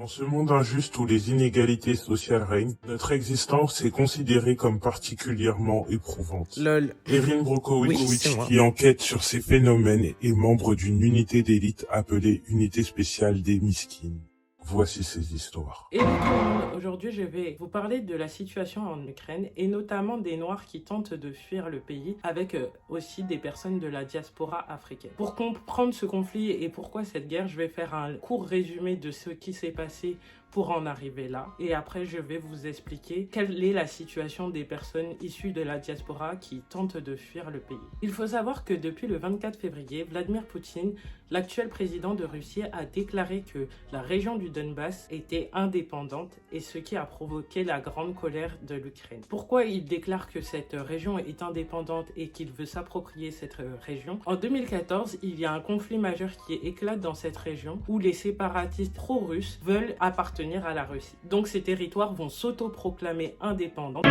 Dans ce monde injuste où les inégalités sociales règnent, notre existence est considérée comme particulièrement éprouvante. Lol. Erin Oui, Brockovich, c'est moi. qui enquête sur ces phénomènes, est membre d'une unité d'élite appelée Unité spéciale des Miskines. Voici ses histoires. Et tout le monde, aujourd'hui je vais vous parler de la situation en Ukraine et notamment des Noirs qui tentent de fuir le pays avec aussi des personnes de la diaspora africaine. Pour comprendre ce conflit et pourquoi cette guerre, je vais faire un court résumé de ce qui s'est passé pour en arriver là. Et après, je vais vous expliquer quelle est la situation des personnes issues de la diaspora qui tentent de fuir le pays. Il faut savoir que depuis le 24 février, Vladimir Poutine, l'actuel président de Russie, a déclaré que la région du Donbass était indépendante et ce qui a provoqué la grande colère de l'Ukraine. Pourquoi il déclare que cette région est indépendante et qu'il veut s'approprier cette région? En 2014, il y a un conflit majeur qui éclate dans cette région où les séparatistes pro-russes veulent appartenir à la Russie. Donc ces territoires vont s'autoproclamer indépendants.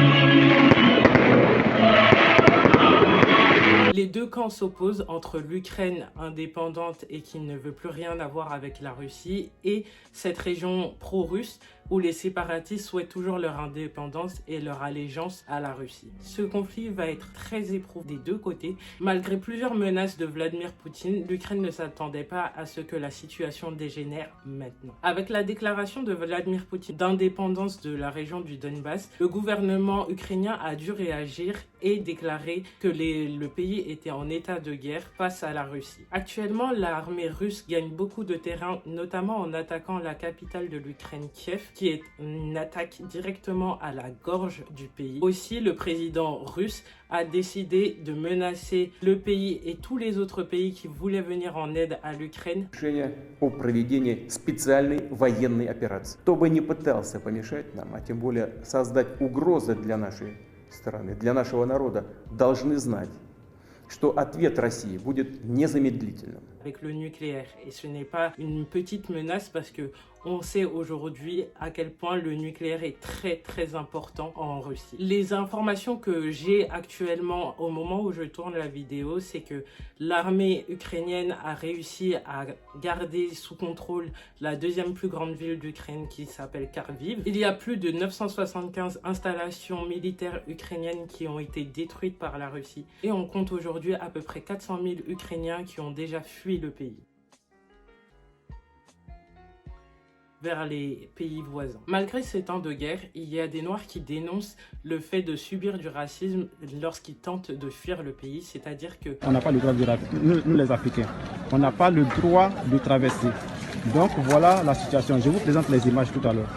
Les deux camps s'opposent entre l'Ukraine indépendante et qui ne veut plus rien avoir avec la Russie et cette région pro-russe où les séparatistes souhaitent toujours leur indépendance et leur allégeance à la Russie. Ce conflit va être très éprouvant des deux côtés. Malgré plusieurs menaces de Vladimir Poutine, l'Ukraine ne s'attendait pas à ce que la situation dégénère maintenant. Avec la déclaration de Vladimir Poutine d'indépendance de la région du Donbass, le gouvernement ukrainien a dû réagir et déclarer que le pays était en état de guerre face à la Russie. Actuellement, l'armée russe gagne beaucoup de terrain, notamment en attaquant la capitale de l'Ukraine, Kiev, qui est une attaque directement à la gorge du pays. Aussi, le président russe a décidé de menacer le pays et tous les autres pays qui voulaient venir en aide à l'Ukraine. О проведении специальной военной операции. Кто бы ни пытался помешать нам, а тем более создать угрозы для нашей страны, для нашего народа, должны знать, что ответ России будет незамедлительным. Avec le nucléaire. Et ce n'est pas une petite menace parce que on sait aujourd'hui à quel point le nucléaire est très important en Russie. Les informations que j'ai actuellement au moment où je tourne la vidéo, c'est que l'armée ukrainienne a réussi à garder sous contrôle la deuxième plus grande ville d'Ukraine qui s'appelle Kharkiv. Il y a plus de 975 installations militaires ukrainiennes qui ont été détruites par la Russie. Et on compte aujourd'hui à peu près 400 000 Ukrainiens qui ont déjà fui le pays vers les pays voisins. Malgré ces temps de guerre, il y a des Noirs qui dénoncent le fait de subir du racisme lorsqu'ils tentent de fuir le pays, c'est-à-dire que... On n'a pas le droit de nous les Africains, on n'a pas le droit de traverser. Donc voilà la situation. Je vous présente les images tout à l'heure.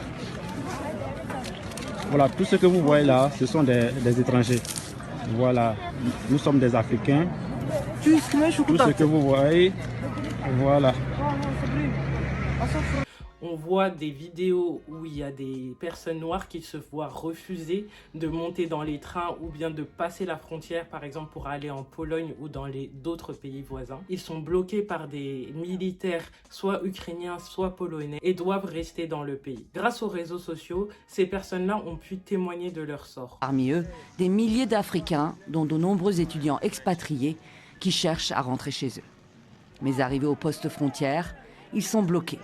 Voilà, tout ce que vous voyez là, ce sont des étrangers. Voilà, nous sommes des Africains. Tout ce que vous voyez, voilà. On voit des vidéos où il y a des personnes noires qui se voient refuser de monter dans les trains ou bien de passer la frontière, par exemple pour aller en Pologne ou dans d'autres pays voisins. Ils sont bloqués par des militaires, soit ukrainiens, soit polonais, et doivent rester dans le pays. Grâce aux réseaux sociaux, ces personnes-là ont pu témoigner de leur sort. Parmi eux, des milliers d'Africains, dont de nombreux étudiants expatriés, qui cherchent à rentrer chez eux. Mais arrivés au poste frontière, ils sont bloqués.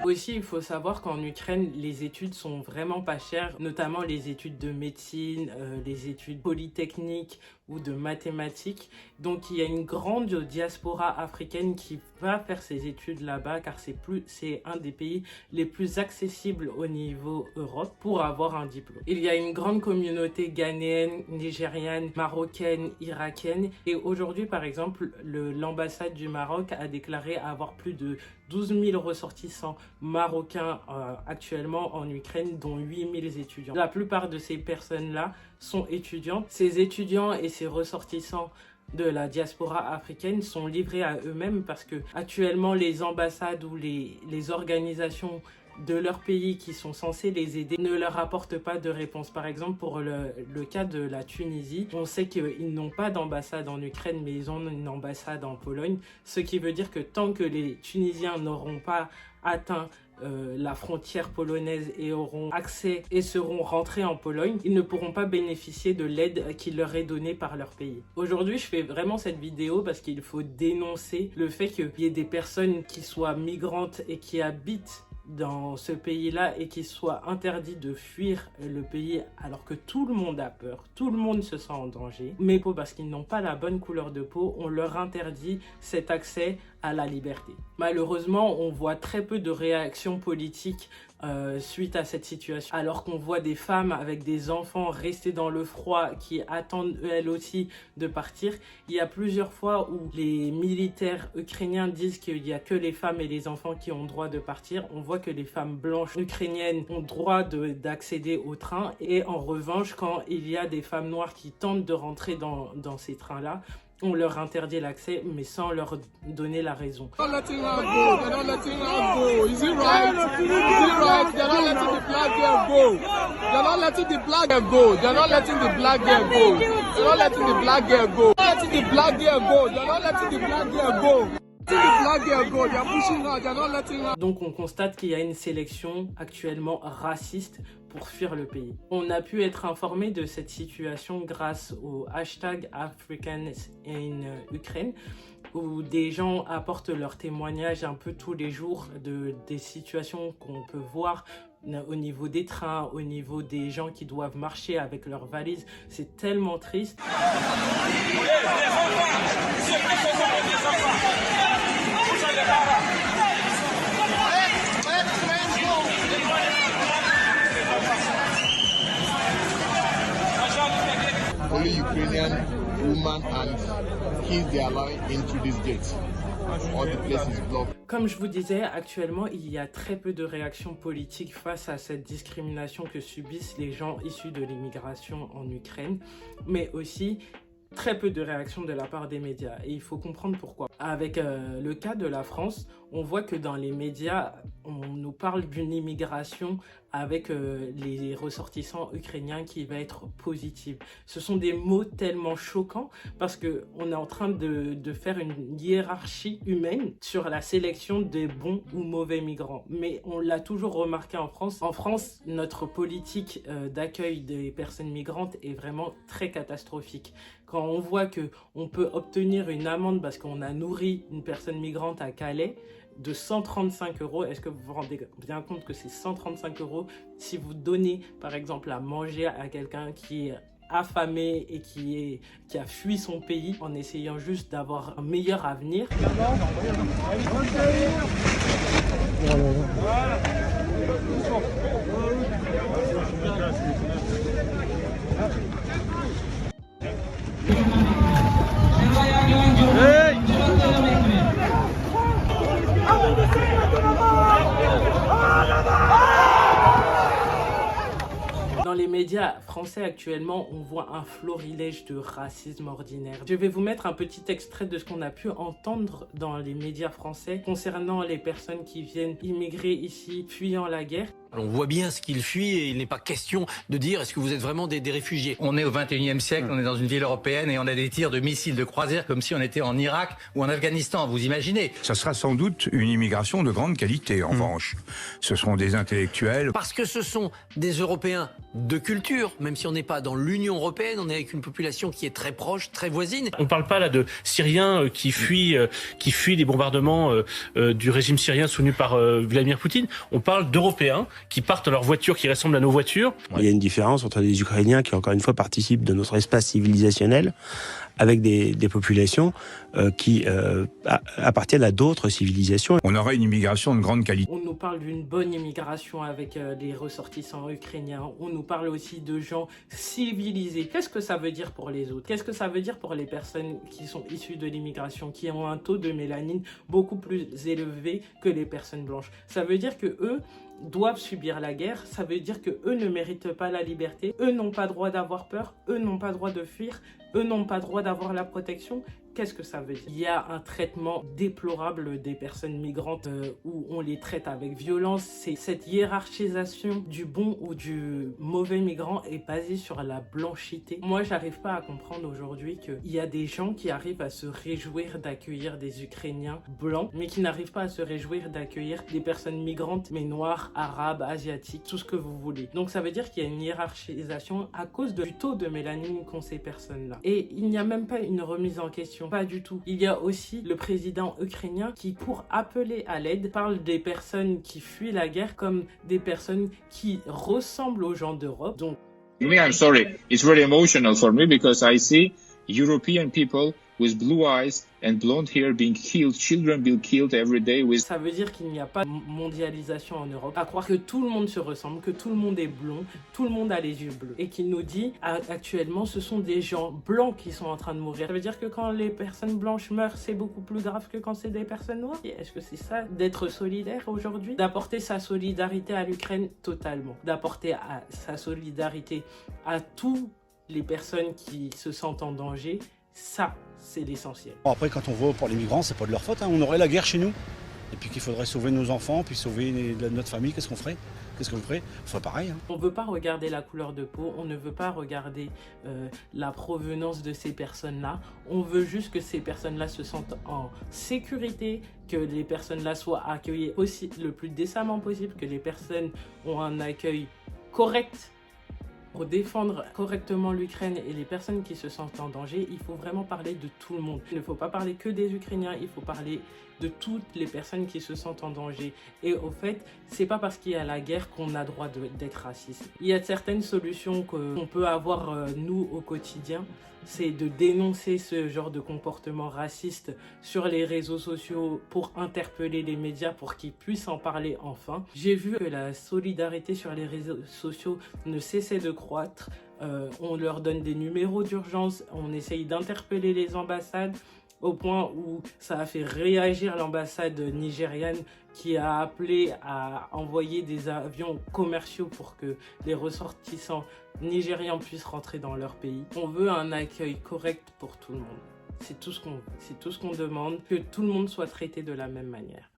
Aussi, il faut savoir qu'en Ukraine, les études sont vraiment pas chères, notamment les études de médecine, les études polytechniques ou de mathématiques. Donc, il y a une grande diaspora africaine qui va faire ses études là-bas car c'est un des pays les plus accessibles au niveau Europe pour avoir un diplôme. Il y a une grande communauté ghanéenne, nigériane, marocaine, irakienne. Et aujourd'hui, par exemple, l'ambassade du Maroc a déclaré avoir plus de 12 000 ressortissants marocains actuellement en Ukraine, dont 8 000 étudiants. La plupart de ces personnes-là sont étudiantes. Ces étudiants et ces ressortissants de la diaspora africaine sont livrés à eux-mêmes parce que actuellement les ambassades ou les organisations de leur pays qui sont censés les aider ne leur apportent pas de réponse. Par exemple, pour le cas de la Tunisie, on sait qu'ils n'ont pas d'ambassade en Ukraine, mais ils ont une ambassade en Pologne, ce qui veut dire que tant que les Tunisiens n'auront pas atteint la frontière polonaise et auront accès et seront rentrés en Pologne, ils ne pourront pas bénéficier de l'aide qui leur est donnée par leur pays. Aujourd'hui, je fais vraiment cette vidéo parce qu'il faut dénoncer le fait qu'il y ait des personnes qui soient migrantes et qui habitent dans ce pays-là et qu'il soit interdit de fuir le pays alors que tout le monde a peur, tout le monde se sent en danger. Mais parce qu'ils n'ont pas la bonne couleur de peau, on leur interdit cet accès à la liberté. Malheureusement, on voit très peu de réactions politiques suite à cette situation, alors qu'on voit des femmes avec des enfants rester dans le froid qui attendent elles aussi de partir. Il y a plusieurs fois où les militaires ukrainiens disent qu'il n'y a que les femmes et les enfants qui ont droit de partir. On voit que les femmes blanches ukrainiennes ont droit d'accéder au train, et en revanche, quand il y a des femmes noires qui tentent de rentrer dans ces trains-là, on leur interdit l'accès, mais sans leur donner la raison. Donc on constate qu'il y a une sélection actuellement raciste pour fuir le pays. On a pu être informé de cette situation grâce au hashtag Africans in Ukraine, où des gens apportent leurs témoignages un peu tous les jours des situations qu'on peut voir au niveau des trains, au niveau des gens qui doivent marcher avec leurs valises. C'est tellement triste. Only Ukrainian women and kids they allow into this gate. All the place is blocked. Comme je vous disais, actuellement, il y a très peu de réactions politiques face à cette discrimination que subissent les gens issus de l'immigration en Ukraine, mais aussi très peu de réactions de la part des médias. Et il faut comprendre pourquoi. Avec le cas de la France, on voit que dans les médias, on nous parle d'une immigration avec les ressortissants ukrainiens qui va être positive. Ce sont des mots tellement choquants parce qu'on est en train de faire une hiérarchie humaine sur la sélection des bons ou mauvais migrants. Mais on l'a toujours remarqué en France. En France, notre politique d'accueil des personnes migrantes est vraiment très catastrophique. Quand on voit qu'on peut obtenir une amende parce qu'on a nourri une personne migrante à Calais de 135 €, est-ce que vous vous rendez bien compte que c'est 135 € si vous donnez par exemple à manger à quelqu'un qui est affamé et qui a fui son pays en essayant juste d'avoir un meilleur avenir? Dans les médias français actuellement, on voit un florilège de racisme ordinaire. Je vais vous mettre un petit extrait de ce qu'on a pu entendre dans les médias français concernant les personnes qui viennent immigrer ici, fuyant la guerre. On voit bien ce qu'il fuit et il n'est pas question de dire est-ce que vous êtes vraiment des réfugiés. On est au 21e siècle, on est dans une ville européenne et on a des tirs de missiles de croisière comme si on était en Irak ou en Afghanistan, vous imaginez. Ça sera sans doute une immigration de grande qualité en revanche. Ce seront des intellectuels. Parce que ce sont des Européens de culture, même si on n'est pas dans l'Union européenne, on est avec une population qui est très proche, très voisine. On ne parle pas là de Syriens qui fuient les bombardements du régime syrien soutenu par Vladimir Poutine. On parle d'Européens qui partent dans leurs voitures qui ressemblent à nos voitures. Il y a une différence entre les Ukrainiens qui, encore une fois, participent de notre espace civilisationnel avec des populations qui appartiennent à d'autres civilisations. On aura une immigration de grande qualité. On nous parle d'une bonne immigration avec les ressortissants ukrainiens. On nous parle aussi de gens civilisés. Qu'est-ce que ça veut dire pour les autres? Qu'est-ce que ça veut dire pour les personnes qui sont issues de l'immigration, qui ont un taux de mélanine beaucoup plus élevé que les personnes blanches? Ça veut dire que eux doivent subir la guerre, ça veut dire que eux ne méritent pas la liberté, eux n'ont pas droit d'avoir peur, eux n'ont pas droit de fuir, eux n'ont pas droit d'avoir la protection. Qu'est-ce que ça veut dire? Il y a un traitement déplorable des personnes migrantes où on les traite avec violence. C'est cette hiérarchisation du bon ou du mauvais migrant est basée sur la blanchité. Moi, j'arrive pas à comprendre aujourd'hui qu'il y a des gens qui arrivent à se réjouir d'accueillir des Ukrainiens blancs, mais qui n'arrivent pas à se réjouir d'accueillir des personnes migrantes, mais noires, arabes, asiatiques, tout ce que vous voulez. Donc ça veut dire qu'il y a une hiérarchisation à cause du taux de mélanine qu'ont ces personnes-là. Et il n'y a même pas une remise en question solution. Pas du tout. Il y a aussi le président ukrainien qui, pour appeler à l'aide, parle des personnes qui fuient la guerre comme des personnes qui ressemblent aux gens d'Europe. Donc, I'm sorry, it's really emotional for me because I see European people with blue eyes and blonde hair being killed, children being killed every day with... Ça veut dire qu'il n'y a pas de mondialisation en Europe, à croire que tout le monde se ressemble, que tout le monde est blond, tout le monde a les yeux bleus. Et qu'il nous dit, actuellement, ce sont des gens blancs qui sont en train de mourir. Ça veut dire que quand les personnes blanches meurent, c'est beaucoup plus grave que quand c'est des personnes noires. Est-ce que c'est ça, d'être solidaire aujourd'hui? D'apporter sa solidarité à l'Ukraine totalement. D'apporter sa solidarité à toutes les personnes qui se sentent en danger. Ça, c'est l'essentiel. Bon, après, quand on voit pour les migrants, c'est pas de leur faute. Hein. On aurait la guerre chez nous. Et puis qu'il faudrait sauver nos enfants, puis sauver notre famille. Qu'est-ce qu'on ferait? Qu'est-ce qu'on ferait? On ferait pareil. Hein. On ne veut pas regarder la couleur de peau. On ne veut pas regarder la provenance de ces personnes-là. On veut juste que ces personnes-là se sentent en sécurité, que les personnes-là soient accueillies aussi le plus décemment possible, que les personnes ont un accueil correct. Pour défendre correctement l'Ukraine et les personnes qui se sentent en danger, il faut vraiment parler de tout le monde. Il ne faut pas parler que des Ukrainiens, il faut parler de toutes les personnes qui se sentent en danger. Et au fait, c'est pas parce qu'il y a la guerre qu'on a droit d'être raciste. Il y a certaines solutions qu'on peut avoir, nous, au quotidien. C'est de dénoncer ce genre de comportement raciste sur les réseaux sociaux pour interpeller les médias pour qu'ils puissent en parler enfin. J'ai vu que la solidarité sur les réseaux sociaux ne cessait de croître. On leur donne des numéros d'urgence, on essaye d'interpeller les ambassades au point où ça a fait réagir l'ambassade nigériane qui a appelé à envoyer des avions commerciaux pour que les ressortissants nigérians puissent rentrer dans leur pays. On veut un accueil correct pour tout le monde. C'est tout ce qu'on demande, que tout le monde soit traité de la même manière.